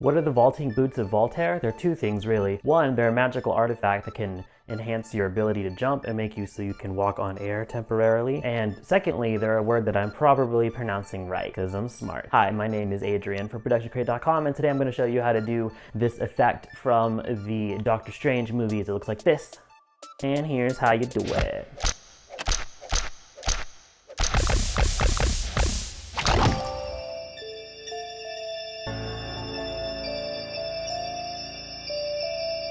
What are the vaulting boots of Valtorr? They're two things really. One, they're a magical artifact that can enhance your ability to jump and make you so you can walk on air temporarily. And secondly, they're a word that I'm probably pronouncing right because I'm smart. Hi, my name is Adrian from ProductionCrate.com, and today I'm going to show you how to do this effect from the Doctor Strange movies. It looks like this. And here's how you do it.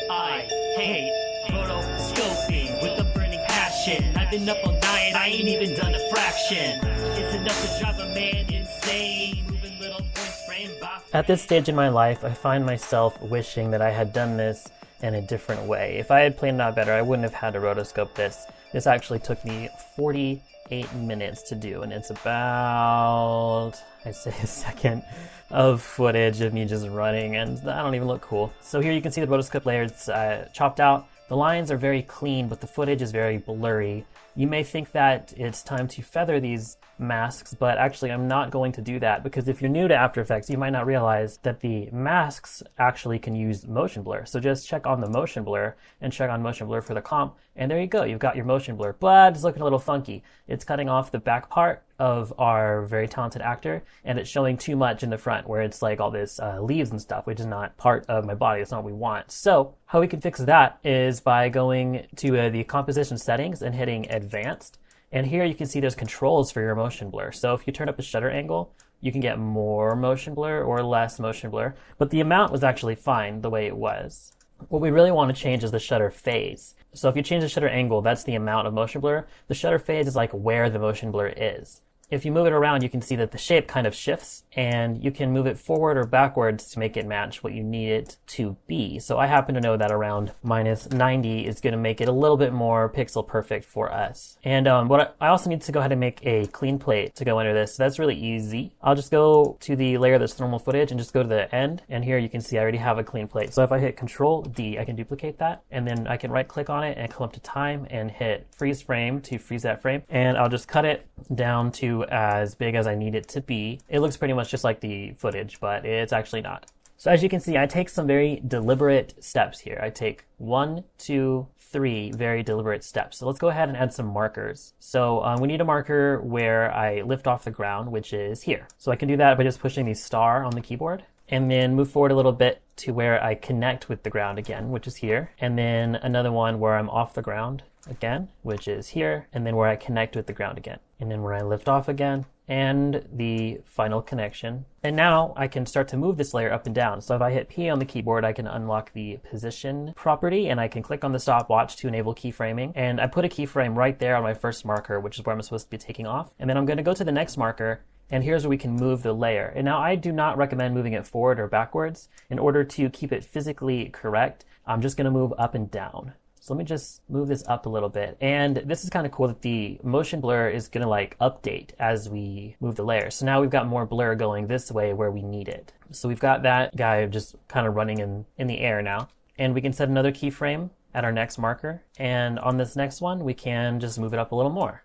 I hate rotoscoping with a burning passion. I've been up all night, I ain't even done a fraction. It's enough to drive a man insane. Moving little points frame by frame. At this stage in my life, I find myself wishing that I had done this in a different way. If I had planned it out better, I wouldn't have had to rotoscope this. This actually took me 48 minutes to do, and it's about, I'd say, a second of footage of me just running, and I don't even look cool. So here you can see the rotoscope layer. It's chopped out. The lines are very clean, but the footage is very blurry. You may think that it's time to feather these masks, but actually I'm not going to do that, because if you're new to After Effects, you might not realize that the masks actually can use motion blur. So just check on the motion blur and check on motion blur for the comp, and there you go, you've got your motion blur, but it's looking a little funky. It's cutting off the back part of our very talented actor, and it's showing too much in the front where it's like all this leaves and stuff, which is not part of my body. It's not what we want. So how we can fix that is by going to the composition settings and hitting advanced. And here you can see there's controls for your motion blur. So if you turn up the shutter angle, you can get more motion blur or less motion blur, but the amount was actually fine the way it was. What we really want to change is the shutter phase. So if you change the shutter angle, that's the amount of motion blur. The shutter phase is like where the motion blur is. If you move it around, you can see that the shape kind of shifts, and you can move it forward or backwards to make it match what you need it to be. So I happen to know that around -90 is going to make it a little bit more pixel perfect for us. And I also need to go ahead and make a clean plate to go under this. So that's really easy. I'll just go to the layer that's normal footage and just go to the end. And here you can see I already have a clean plate. So if I hit Control D, I can duplicate that. And then I can right click on it and come up to time and hit freeze frame to freeze that frame. And I'll just cut it down to as big as I need it to be. It looks pretty much just like the footage, but it's actually not. So as you can see, I take some very deliberate steps here. I take 1, 2, 3 very deliberate steps. So let's go ahead and add some markers. So we need a marker where I lift off the ground, which is here. So I can do that by just pushing the star on the keyboard, and then move forward a little bit to where I connect with the ground again, which is here. And then another one where I'm off the ground again, which is here, and then where I connect with the ground again, and then where I lift off again, and the final connection. And now I can start to move this layer up and down. So if I hit P on the keyboard, I can unlock the position property, and I can click on the stopwatch to enable keyframing. And I put a keyframe right there on my first marker, which is where I'm supposed to be taking off. And then I'm going to go to the next marker, and here's where we can move the layer. And now I do not recommend moving it forward or backwards. In order to keep it physically correct, I'm just going to move up and down. So let me just move this up a little bit. And this is kind of cool that the motion blur is going to like update as we move the layer. So now we've got more blur going this way where we need it. So we've got that guy just kind of running in the air now. And we can set another keyframe at our next marker. And on this next one, we can just move it up a little more.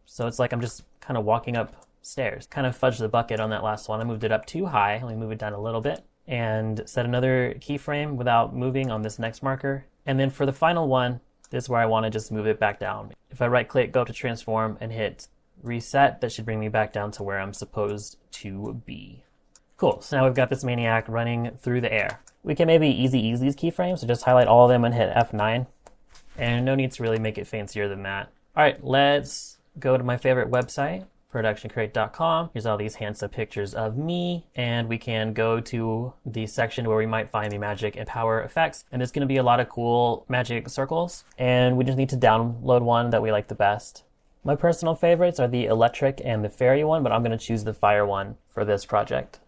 So it's like I'm just kind of walking up stairs. Kind of fudged the bucket on that last one. I moved it up too high. Let me move it down a little bit. And set another keyframe without moving on this next marker. And then for the final one, this is where I want to just move it back down. If I right click, go up to transform and hit reset, that should bring me back down to where I'm supposed to be. Cool, so now we've got this maniac running through the air. We can maybe easy these keyframes, so just highlight all of them and hit F9. And no need to really make it fancier than that. All right, let's go to my favorite website, ProductionCrate.com. Here's all these handsome pictures of me, and we can go to the section where we might find the magic and power effects, and there's going to be a lot of cool magic circles, and we just need to download one that we like the best. My personal favorites are the electric and the fairy one, but I'm going to choose the fire one for this project.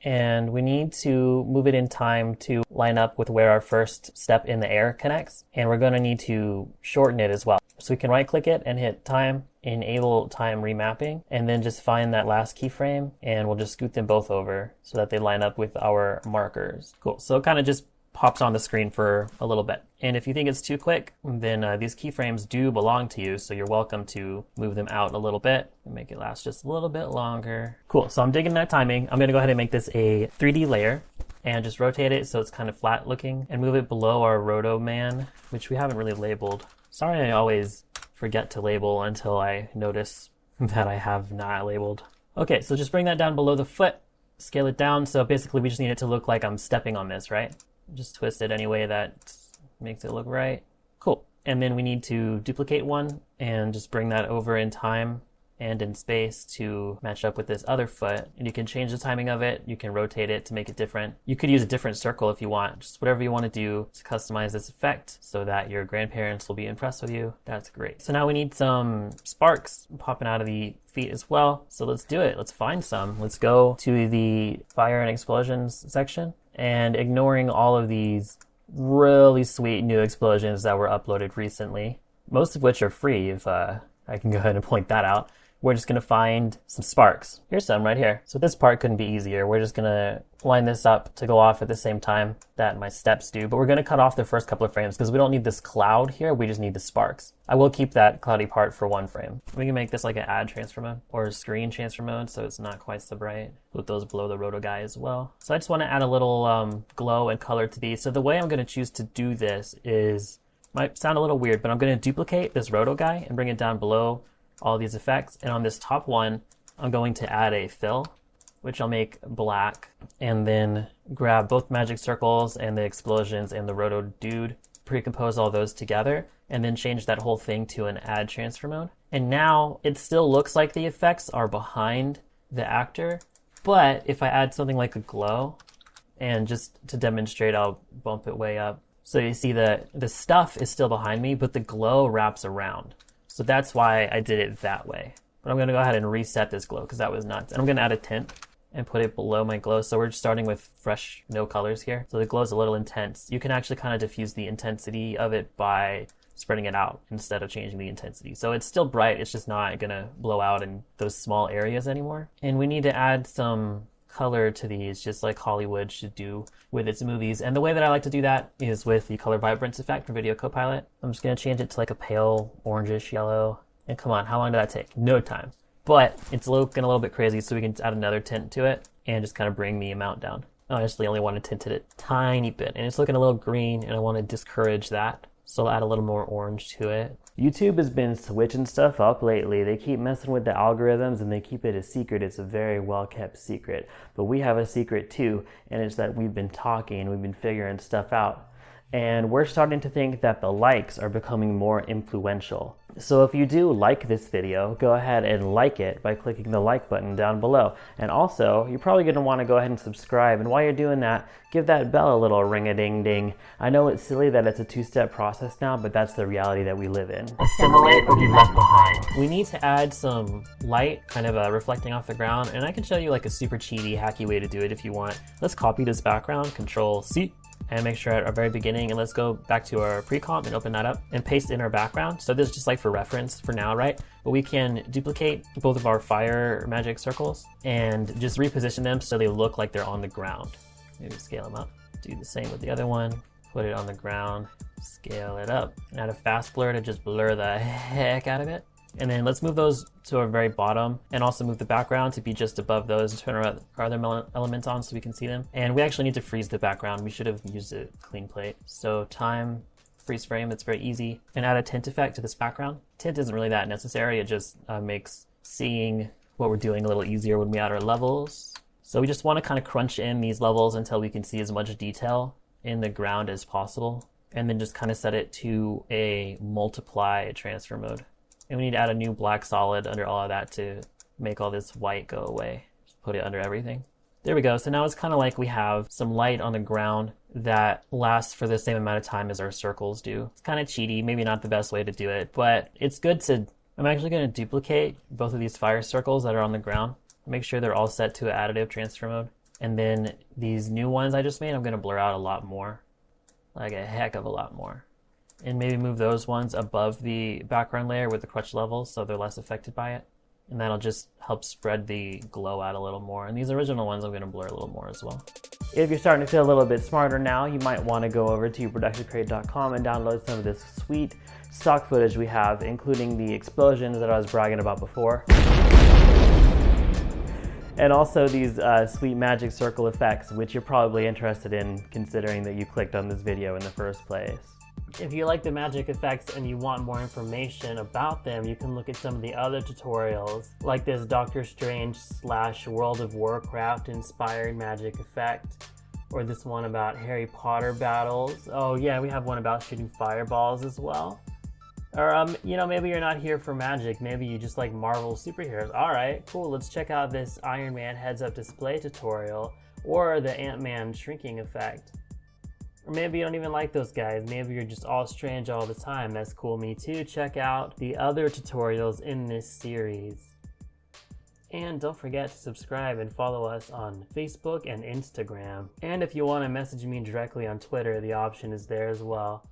And we need to move it in time to line up with where our first step in the air connects, and we're going to need to shorten it as well. So we can right click it and hit time, enable time remapping, and then just find that last keyframe, and we'll just scoot them both over so that they line up with our markers. Cool, so it kind of just pops on the screen for a little bit. And if you think it's too quick, then these keyframes do belong to you, so you're welcome to move them out a little bit and make it last just a little bit longer. Cool, so I'm digging that timing. I'm gonna go ahead and make this a 3D layer. and just rotate it so it's kind of flat looking, and move it below our Roto Man, which we haven't really labeled. Sorry, I always forget to label until I notice that I have not labeled. Okay, so just bring that down below the foot, scale it down. So basically we just need it to look like I'm stepping on this, right? Just twist it any way that makes it look right. Cool. And then we need to duplicate one and just bring that over in time and in space to match up with this other foot. And you can change the timing of it. You can rotate it to make it different. You could use a different circle if you want, just whatever you want to do to customize this effect so that your grandparents will be impressed with you. That's great. So now we need some sparks popping out of the feet as well. So let's do it. Let's find some. Let's go to the fire and explosions section, and ignoring all of these really sweet new explosions that were uploaded recently, most of which are free, if I can go ahead and point that out. We're just going to find some sparks. Here's some right here. So this part couldn't be easier. We're just going to line this up to go off at the same time that my steps do. But we're going to cut off the first couple of frames because we don't need this cloud here. We just need the sparks. I will keep that cloudy part for one frame. We can make this like an add transfer mode or a screen transfer mode so it's not quite so bright. Put those below the roto guy as well. So I just want to add a little glow and color to these. So the way I'm going to choose to do this is, might sound a little weird, but I'm going to duplicate this roto guy and bring it down below all these effects. And on this top one, I'm going to add a fill, which I'll make black, and then grab both magic circles and the explosions and the roto dude, pre-compose all those together, and then change that whole thing to an add transfer mode. And now it still looks like the effects are behind the actor, but if I add something like a glow, and just to demonstrate, I'll bump it way up. So you see the stuff is still behind me, but the glow wraps around. So that's why I did it that way. But I'm going to go ahead and reset this glow because that was nuts. And I'm going to add a tint and put it below my glow. So we're just starting with fresh, no colors here. So the glow is a little intense. You can actually kind of diffuse the intensity of it by spreading it out instead of changing the intensity. So it's still bright. It's just not going to blow out in those small areas anymore. And we need to add some color to these, just like Hollywood should do with its movies. And the way that I like to do that is with the color vibrance effect from Video Copilot. I'm just going to change it to like a pale orangish yellow. And come on, how long did that take? No time. But it's looking a little bit crazy, so we can add another tint to it and just kind of bring the amount down. I honestly only want to tint it a tiny bit, and it's looking a little green, and I want to discourage that. So I'll add a little more orange to it. YouTube has been switching stuff up lately. They keep messing with the algorithms and they keep it a secret. It's a very well kept secret. But we have a secret too, and it's that we've been talking, we've been figuring stuff out. And we're starting to think that the likes are becoming more influential. So if you do like this video, go ahead and like it by clicking the like button down below. And also, you're probably going to want to go ahead and subscribe. And while you're doing that, give that bell a little ring-a-ding-ding. I know it's silly that it's a two-step process now, but that's the reality that we live in. Assimilate or be left behind. We need to add some light, kind of reflecting off the ground. And I can show you like a super cheaty, hacky way to do it if you want. Let's copy this background, Control-C. And make sure at our very beginning, and let's go back to our pre-comp and open that up and paste in our background. So this is just like for reference for now, right? But we can duplicate both of our fire magic circles and just reposition them so they look like they're on the ground. Maybe scale them up. Do the same with the other one. Put it on the ground, scale it up, and add a fast blur to just blur the heck out of it. And then let's move those to our very bottom and also move the background to be just above those and turn our other elements on so we can see them. And we actually need to freeze the background. We should have used a clean plate. So time, freeze frame, it's very easy. And add a tint effect to this background. Tint isn't really that necessary. It just makes seeing what we're doing a little easier when we add our levels. So we just want to kind of crunch in these levels until we can see as much detail in the ground as possible. And then just kind of set it to a multiply transfer mode. And we need to add a new black solid under all of that to make all this white go away. Just put it under everything. There we go. So now it's kind of like we have some light on the ground that lasts for the same amount of time as our circles do. It's kind of cheaty, maybe not the best way to do it, but it's good to... I'm actually going to duplicate both of these fire circles that are on the ground. Make sure they're all set to additive transfer mode. And then these new ones I just made, I'm going to blur out a lot more. Like a heck of a lot more. And maybe move those ones above the background layer with the crutch levels so they're less affected by it. And that'll just help spread the glow out a little more. And these original ones I'm going to blur a little more as well. If you're starting to feel a little bit smarter now, you might want to go over to productioncrate.com and download some of this sweet stock footage we have, including the explosions that I was bragging about before. And also these sweet magic circle effects, which you're probably interested in considering that you clicked on this video in the first place. If you like the magic effects and you want more information about them, you can look at some of the other tutorials, like this Doctor Strange / World of Warcraft inspired magic effect, or this one about Harry Potter battles. Oh yeah, we have one about shooting fireballs as well. Or, you know, maybe you're not here for magic, maybe you just like Marvel superheroes. Alright, cool, let's check out this Iron Man heads-up display tutorial, or the Ant-Man shrinking effect. Or maybe you don't even like those guys, maybe you're just all strange all the time. That's cool, me too. Check out the other tutorials in this series. And don't forget to subscribe and follow us on Facebook and Instagram. And if you want to message me directly on Twitter, the option is there as well.